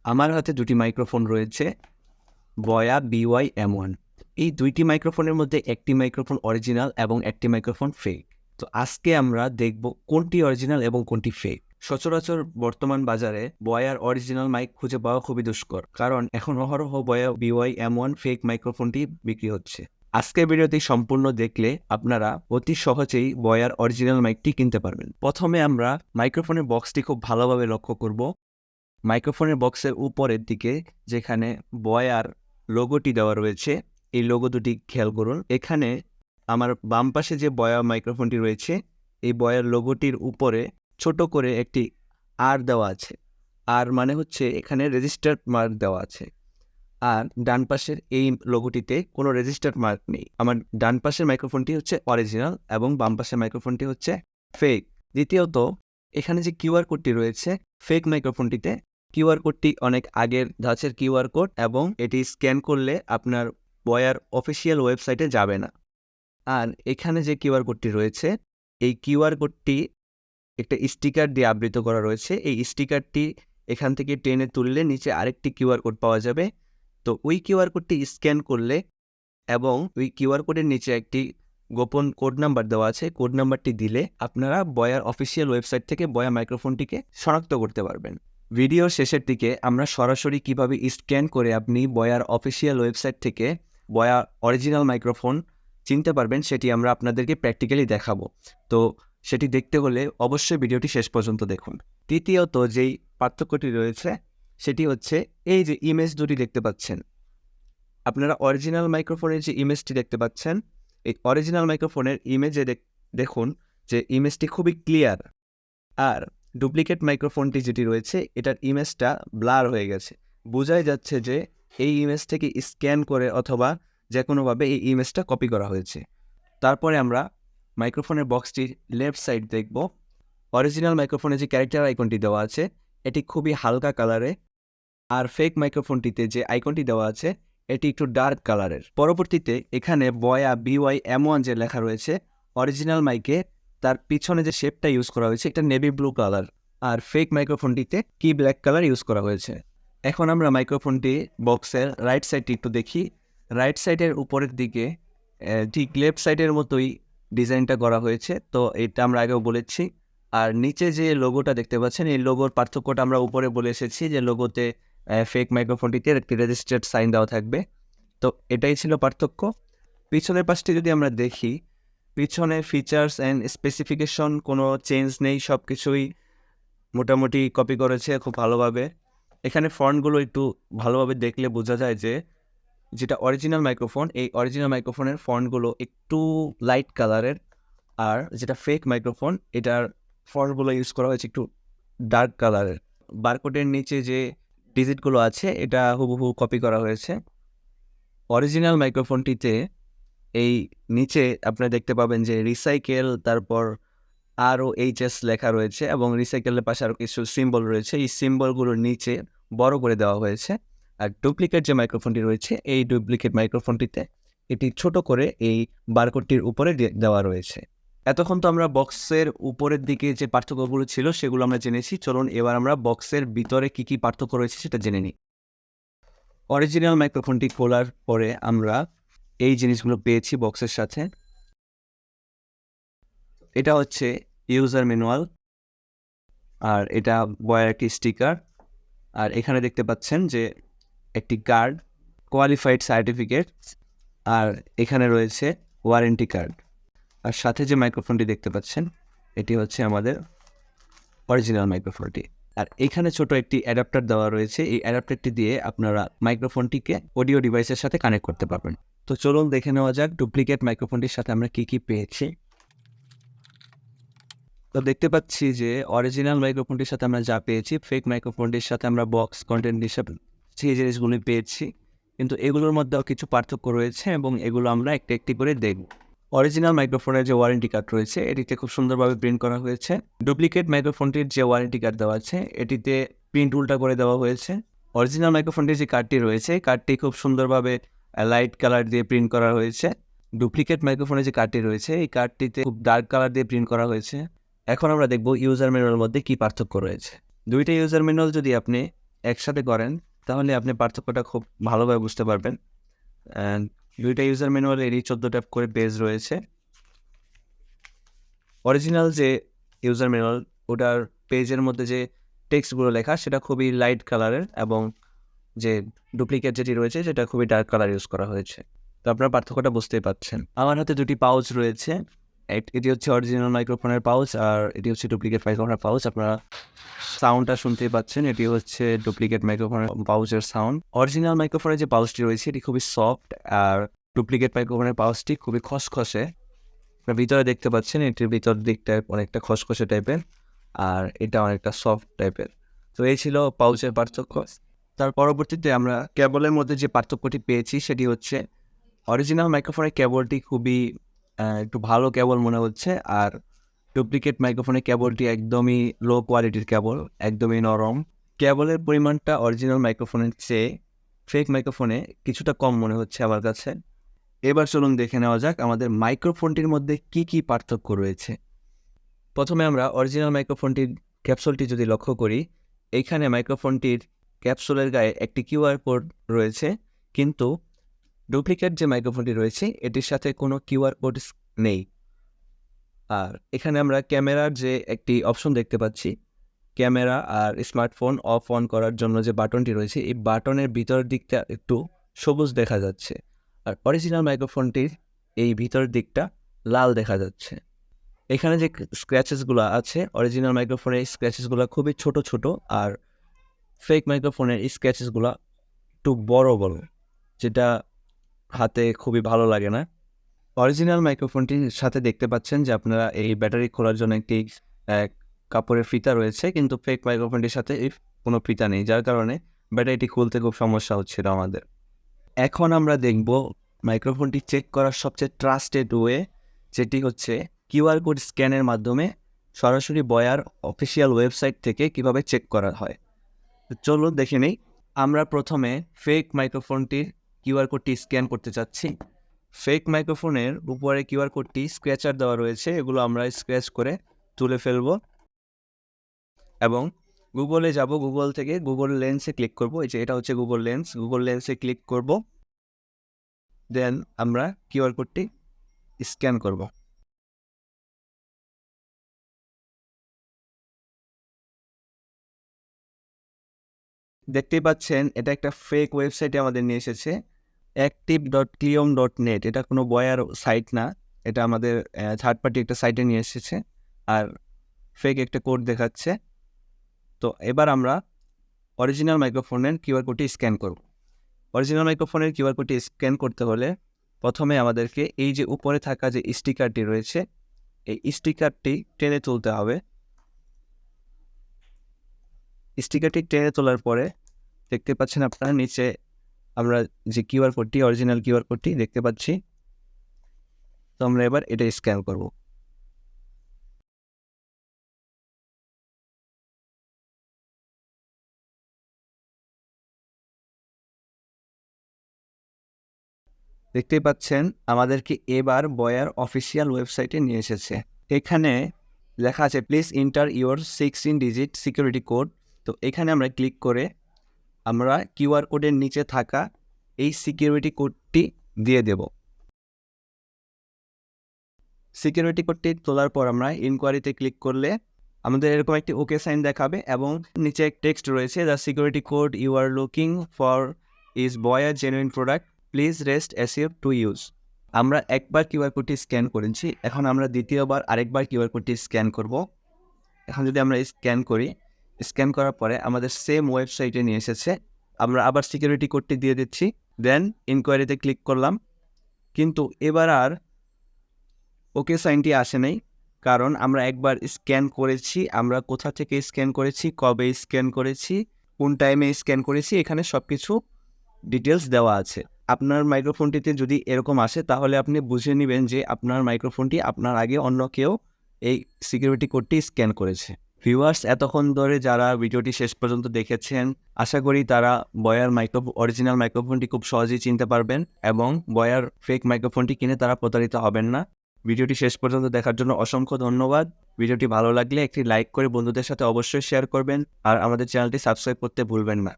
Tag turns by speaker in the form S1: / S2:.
S1: আমার হাতে দুটি মাইক্রোফোন রয়েছে, বয়া BY-M1। এই দুইটি মাইক্রোফোনের মধ্যে একটি মাইক্রোফোন অরিজিনাল এবং একটি মাইক্রোফোন ফেক। তো আজকে আমরা দেখব কোনটি অরিজিনাল এবং কোনটি ফেক। সচরাচর বর্তমান বাজারে বয়ার অরিজিনাল মাইক খুঁজে পাওয়া খুবই দুষ্কর, কারণ এখন অহরহ বয়া BY-M1 ফেক মাইক্রোফোনটি বিক্রি হচ্ছে। আজকের ভিডিওটি সম্পূর্ণ দেখলে আপনারা অতি সহজেই বয়ার অরিজিনাল মাইকটি কিনতে পারবেন। প্রথমে আমরা মাইক্রোফোনের বক্সটি খুব ভালোভাবে লক্ষ্য করব। মাইক্রোফোনের বক্সের উপরের দিকে যেখানে বয়ার লোগোটি দেওয়া রয়েছে, এই লোগো দুটি খেয়াল করুন। এখানে আমার বাম পাশে যে বয়া মাইক্রোফোনটি রয়েছে, এই বয়ার লোগোটির উপরে ছোট করে একটি আর দেওয়া আছে। আর মানে হচ্ছে এখানে রেজিস্টার্ড মার্ক দেওয়া আছে। আর ডান পাশের এই লোগোটিতে কোনো রেজিস্টার্ড মার্ক নেই। আমার ডান পাশের মাইক্রোফোনটি হচ্ছে অরিজিনাল এবং বাম পাশের মাইক্রোফোনটি হচ্ছে ফেক। দ্বিতীয়ত, এখানে যে কিউআর কোডটি রয়েছে ফেক মাইক্রোফোনটিতে, কিউআর কোডটি অনেক আগের ধাঁচের কিউআর কোড এবং এটি স্ক্যান করলে আপনার বয়ার অফিসিয়াল ওয়েবসাইটে যাবে না। আর এখানে যে কিউআর কোডটি রয়েছে, এই কিউআর কোডটি একটা স্টিকার দিয়ে আবৃত করা রয়েছে। এই স্টিকারটি এখান থেকে টেনে তুললে নিচে আরেকটি কিউআর কোড পাওয়া যাবে। তো ওই কিউআর কোডটি স্ক্যান করলে এবং ওই কিউআর কোডের নিচে একটি গোপন কোড নাম্বার দেওয়া আছে, কোড নাম্বারটি দিলে আপনারা বয়ার অফিসিয়াল ওয়েবসাইট থেকে বয়া মাইক্রোফোনটিকে শনাক্ত করতে পারবেন। ভিডিও শেষের দিকে আমরা সরাসরি কিভাবে স্ক্যান করে আপনি বয়ার অফিসিয়াল ওয়েবসাইট থেকে বয়া অরিজিনাল মাইক্রোফোন চিনতে পারবেন সেটি আমরা আপনাদেরকে প্র্যাকটিক্যালি দেখাবো। তো সেটি দেখতে হলে অবশ্যই ভিডিওটি শেষ পর্যন্ত দেখুন। তৃতীয়ত যেই পার্থক্যটি রয়েছে সেটি হচ্ছে এই যে ইমেজ দুটি দেখতে পাচ্ছেন, আপনারা অরিজিনাল মাইক্রোফোনের যে ইমেজটি দেখতে পাচ্ছেন, এই অরিজিনাল মাইক্রোফোনের ইমেজে দেখুন যে ইমেজটি খুবই ক্লিয়ার। আর ডুপ্লিকেট মাইক্রোফোনটি যেটি রয়েছে এটার ইমেজটা ব্লার হয়ে গেছে। বোঝাই যাচ্ছে যে এই ইমেজ থেকে স্ক্যান করে অথবা যে কোনোভাবে এই ইমেজটা কপি করা হয়েছে। তারপরে আমরা মাইক্রোফোনের বক্সটির লেফট সাইড দেখব। অরিজিনাল মাইক্রোফোনে যে ক্যারেক্টার আইকনটি দেওয়া আছে এটি খুবই হালকা কালারে, আর ফেক মাইক্রোফোনটিতে যে আইকনটি দেওয়া আছে এটি একটু ডার্ক কালারের। পরবর্তীতে এখানে বয়া BY-M1 যে লেখা রয়েছে অরিজিনাল মাইকে, তার পিছনে যে শেপটা ইউজ করা হয়েছে এটা নেভি ব্লু কালার, আর ফেক মাইক্রোফোনটিতে কি ব্ল্যাক কালার ইউজ করা হয়েছে। এখন আমরা মাইক্রোফোনটি বক্সের রাইট সাইডটি একটু দেখি। রাইট সাইডের উপরের দিকে ঠিক লেফট সাইডের মতোই ডিজাইনটা করা হয়েছে, তো এটা আমরা আগেও বলেছি। আর নিচে যে লোগোটা দেখতে পাচ্ছেন এই লোগোর পার্থক্যটা আমরা উপরে বলে এসেছি যে লোগোতে ফেক মাইক্রোফোনটিতে একটি রেজিস্টার্ড সাইন দেওয়া থাকবে। তো এটাই ছিল পার্থক্য। পিছনের পাশটি যদি আমরা দেখি, পিছনে ফিচার্স অ্যান্ড স্পেসিফিকেশন কোনো চেঞ্জ নেই, সব কিছুই মোটামুটি কপি করেছে খুব ভালোভাবে। এখানে ফন্টগুলো একটু ভালোভাবে দেখলে বোঝা যায় যে যেটা অরিজিনাল মাইক্রোফোন, এই অরিজিনাল মাইক্রোফোনের ফন্টগুলো একটু লাইট কালারের, আর যেটা ফেক মাইক্রোফোন এটার ফন্টগুলো ইউজ করা হয়েছে একটু ডার্ক কালারের। বারকোডের নিচে যে ডিজিটগুলো আছে এটা হুবহু কপি করা হয়েছে। অরিজিনাল মাইক্রোফোনটিতে এই নিচে আপনারা দেখতে পাবেন যে রিসাইকেল, তারপর ROHS লেখা রয়েছে এবং রিসাইকেলের পাশে আরও কিছু সিম্বল রয়েছে। এই সিম্বলগুলোর নিচে বড় করে দেওয়া হয়েছে। আর ডুপ্লিকেট যে মাইক্রোফোনটি রয়েছে এই ডুপ্লিকেট মাইক্রোফোনটিতে এটি ছোট করে এই বারকোডটির উপরে দেওয়া রয়েছে। এতক্ষণ তো আমরা বক্সের উপরের দিকে যে পার্থক্যগুলো ছিল সেগুলো আমরা জেনেছি। চলুন এবার আমরা বক্সের ভিতরে কি কি পার্থক্য রয়েছে সেটা জেনে নিই। অরিজিনাল মাইক্রোফোনটি খোলার পরে আমরা এই জিনিসগুলো পেয়েছি বক্সের সাথে। এটা হচ্ছে ইউজার ম্যানুয়াল, আর এটা বয়ার একটি স্টিকার, আর এখানে দেখতে পাচ্ছেন যে একটি কার্ড, কোয়ালিফাইড সার্টিফিকেট, আর এখানে রয়েছে ওয়ারেন্টি কার্ড। আর সাথে যে মাইক্রোফোনটি দেখতে পাচ্ছেন এটি হচ্ছে আমাদের অরিজিনাল মাইক্রোফোনটি। আর এখানে ছোট একটি অ্যাডাপ্টার দেওয়া রয়েছে, এই অ্যাডাপ্টারটি দিয়ে আপনারা মাইক্রোফোনটিকে অডিও ডিভাইসের সাথে কানেক্ট করতে পারবেন। তো চলুন দেখে নেওয়া যাক ডুপ্লিকেট মাইক্রোফোনটির সাথে আমরা কি কি পেয়েছি। তো দেখতে পাচ্ছি যে অরিজিনাল মাইক্রোফোনটির সাথে আমরা যা পেয়েছি, ফেক মাইক্রোফোনটির সাথে আমরা বক্স কন্টেন্ট হিসাবে সেই জিনিসগুলি পেয়েছি, কিন্তু এগুলোর মধ্যেও কিছু পার্থক্য রয়েছে এবং এগুলো আমরা একটি একটি করে দেখব। অরিজিনাল মাইক্রোফোনের যে ওয়ারেন্টি কার্ড রয়েছে এটিতে খুব সুন্দরভাবে প্রিন্ট করা হয়েছে। ডুপ্লিকেট মাইক্রোফোনটির যে ওয়ারেন্টি কার্ড দেওয়া আছে এটিতে প্রিন্ট উল্টা করে দেওয়া হয়েছে। অরিজিনাল মাইক্রোফোনটির যে কার্ডটি রয়েছে কার্ডটি খুব সুন্দরভাবে লাইট কালার দিয়ে প্রিন্ট করা হয়েছে। ডুপ্লিকেট মাইক্রোফোনের যে কার্ডটি রয়েছে এই কার্ডটিতে খুব ডার্ক কালার দিয়ে প্রিন্ট করা হয়েছে। এখন আমরা দেখব ইউজার ম্যানুয়ালের মধ্যে কি পার্থক্য রয়েছে। দুইটা ইউজার ম্যানুয়াল যদি আপনি একসাথে করেন তাহলে আপনি পার্থক্যটা খুব ভালোভাবে বুঝতে পারবেন। অ্যান্ড দুইটা ইউজার ম্যানুয়ালেরই 14টা করে পেজ রয়েছে। অরিজিনাল যে ইউজার ম্যানুয়াল ওটার পেজের মধ্যে যে টেক্সটগুলো লেখা সেটা খুবই লাইট কালারের এবং যে ডুপ্লিকেট যেটি রয়েছে সেটা খুবই ডার্ক কালার ইউজ করা হয়েছে। তো আপনারা পার্থক্যটা বুঝতেই পারছেন। আমার হাতে দুটি পাউচ রয়েছে, এটি হচ্ছে অরিজিনাল মাইক্রোফোনের পাউচ আর এটি হচ্ছে ডুপ্লিকেট মাইক্রোফোনের পাউচ। আপনারা সাউন্ডটা শুনতেই পাচ্ছেন, এটি হচ্ছে ডুপ্লিকেট মাইক্রোফোনের পাউচের সাউন্ড। অরিজিনাল মাইক্রোফোনের যে পাউচটি রয়েছে এটি খুবই সফট আর ডুপ্লিকেট মাইক্রোফোনের পাউচটি খুবই খসখসে। আপনার ভিতরে দেখতে পাচ্ছেন এটির ভিতর দিকটা অনেকটা খসখসে টাইপের আর এটা অনেকটা সফট টাইপের। তো এই ছিল পাউচের পার্থক্য। তার পরবর্তীতে আমরা কেবলের মধ্যে যে পার্থক্যটি পেয়েছি সেটি হচ্ছে অরিজিনাল মাইক্রোফোনের কেবলটি খুবই একটু ভালো কেবল মনে হচ্ছে, আর ডুপ্লিকেট মাইক্রোফোনের কেবলটি একদমই লো কোয়ালিটির কেবল, একদমই নরম। কেবলের পরিমাণটা অরিজিনাল মাইক্রোফোনের চেয়ে ফেক মাইক্রোফোনে কিছুটা কম মনে হচ্ছে আমার কাছে। এবার চলুন দেখে নেওয়া যাক আমাদের মাইক্রোফোনটির মধ্যে কি কি পার্থক্য রয়েছে। প্রথমে আমরা অরিজিনাল মাইক্রোফোনটির ক্যাপসুলটি যদি লক্ষ্য করি, এইখানে মাইক্রোফোনটির ক্যাপসুলের গায়ে একটি কিউআর কোড রয়েছে, কিন্তু ডুপ্লিকেট যে মাইক্রোফোনটি রয়েছে এটির সাথে কোনো কিউআর কোড নেই। আর এখানে আমরা ক্যামেরার যে একটি অপশন দেখতে পাচ্ছি, ক্যামেরা আর স্মার্টফোন অফ অন করার জন্য যে বাটনটি রয়েছে এই বাটনের ভিতরের দিকটা একটু সবুজ দেখা যাচ্ছে, আর অরিজিনাল মাইক্রোফোনটির এই ভিতরের দিকটা লাল দেখা যাচ্ছে। এখানে যে স্ক্র্যাচেসগুলো আছে অরিজিনাল মাইক্রোফোনের স্ক্র্যাচেসগুলো খুবই ছোট ছোট, আর ফেক মাইক্রোফোনের স্ক্র্যাচেসগুলো একটু বড় বড়, যেটা হাতে খুবই ভালো লাগে না। অরিজিনাল মাইক্রোফোনটির সাথে দেখতে পাচ্ছেন যে আপনারা এই ব্যাটারি খোলার জন্য একটি কাপড়ের ফিতা রয়েছে, কিন্তু ফেক মাইক্রোফোনটির সাথে কোনো ফিতা নেই, যার কারণে ব্যাটারিটি খুলতে খুব সমস্যা হচ্ছিল আমাদের। এখন আমরা দেখব মাইক্রোফোনটি চেক করার সবচেয়ে ট্রাস্টেড ওয়ে, যেটি হচ্ছে কিউআর কোড স্ক্যানের মাধ্যমে সরাসরি বয়ার অফিসিয়াল ওয়েবসাইট থেকে কিভাবে চেক করা হয়। চলুন দেখে নেই। আমরা প্রথমে ফেক মাইক্রোফোনটির কিউআর কোডটি স্ক্যান করতে চাচ্ছি। ফেক মাইক্রোফোনের উপরে কিউআর কোডটি স্ক্র্যাচার দেওয়া রয়েছে, এগুলো আমরা স্ক্র্যাচ করে তুলে ফেলব এবং গুগলে যাব। গুগল থেকে গুগল লেন্সে ক্লিক করব। এই যে এটা হচ্ছে গুগল লেন্স, গুগল লেন্সে ক্লিক করব, দেন আমরা কিউআর কোডটি স্ক্যান করব। দেখতেই পাচ্ছেন এটা একটা ফেক ওয়েবসাইটে আমাদের নিয়ে এসেছে, active.cliom.net। এটা কোনো বয়ার সাইট না, এটা আমাদের থার্ড পার্টি একটা সাইটে নিয়ে এসেছে আর ফেক একটা কোড দেখাচ্ছে। তো এবার আমরা অরিজিনাল মাইক্রোফোনের কিউআর কোডটি স্ক্যান করব। অরিজিনাল মাইক্রোফোনের কিউআর কোডটি স্ক্যান করতে হলে প্রথমে আমাদেরকে এই যে উপরে থাকা যে স্টিকারটি রয়েছে এই স্টিকারটি টেনে তুলতে হবে। স্টিকারটি টেনে তোলার পরে দেখতে পাচ্ছেন আপনারা নিচে আমরা যে কিউআর কোডটি অরিজিনাল কিউআর কোডটি দেখতে পাচ্ছি। তো আমরা এবার এটা স্ক্যান করব। দেখতেই পাচ্ছেন আমাদেরকে এবার বয়ার অফিসিয়াল ওয়েবসাইটে নিয়ে এসেছে। এখানে লেখা আছে please enter your 16 digit security code. তো এখানে আমরা ক্লিক করে আমরা কিউআর কোডের নিচে থাকা এই সিকিউরিটি কোডটি দিয়ে দেব। সিকিউরিটি কোডটি তোলার পর আমরা ইনকোয়ারিতে ক্লিক করলে আমাদের এরকম একটি ওকে সাইন দেখাবে এবং নিচে এক টেক্সট রয়েছে, the security code you are looking for is বয়া genuine product, please rest assured to use. আমরা একবার কিউআর কোডটি স্ক্যান করেছি, এখন আমরা দ্বিতীয়বার আরেকবার কিউআর কোডটি স্ক্যান করব। এখন যদি আমরা স্ক্যান করি, স্ক্যান করার পরে আমাদের সেম ওয়েবসাইটে নিয়ে এসেছে। আমরা আবার সিকিউরিটি কোডটি দিয়ে দিচ্ছি, দেন ইনকোয়ারিতে ক্লিক করলাম, কিন্তু এবার আর ওকে সাইনটি আসে নাই, কারণ আমরা একবার স্ক্যান করেছি। আমরা কোথা থেকে স্ক্যান করেছি, কবে স্ক্যান করেছি, কোন টাইমে স্ক্যান করেছি, এখানে সব কিছু ডিটেলস দেওয়া আছে। আপনার মাইক্রোফোনটিতে যদি এরকম আসে তাহলে আপনি বুঝে নেবেন যে আপনার মাইক্রোফোনটি আপনার আগে অন্য কেউ এই সিকিউরিটি কোডটি স্ক্যান করেছে। ভিউয়ার্স, এতক্ষণ ধরে যারা ভিডিওটি শেষ পর্যন্ত দেখেছেন, আশা করি তারা বয়ার অরিজিনাল মাইক্রোফোনটি খুব সহজেই চিনতে পারবেন এবং বয়ার ফেক মাইক্রোফোনটি কিনে তারা প্রতারিত হবেন না। ভিডিওটি শেষ পর্যন্ত দেখার জন্য অসংখ্য ধন্যবাদ। ভিডিওটি ভালো লাগলে একটি লাইক করে বন্ধুদের সাথে অবশ্যই শেয়ার করবেন আর আমাদের চ্যানেলটি সাবস্ক্রাইব করতে ভুলবেন না।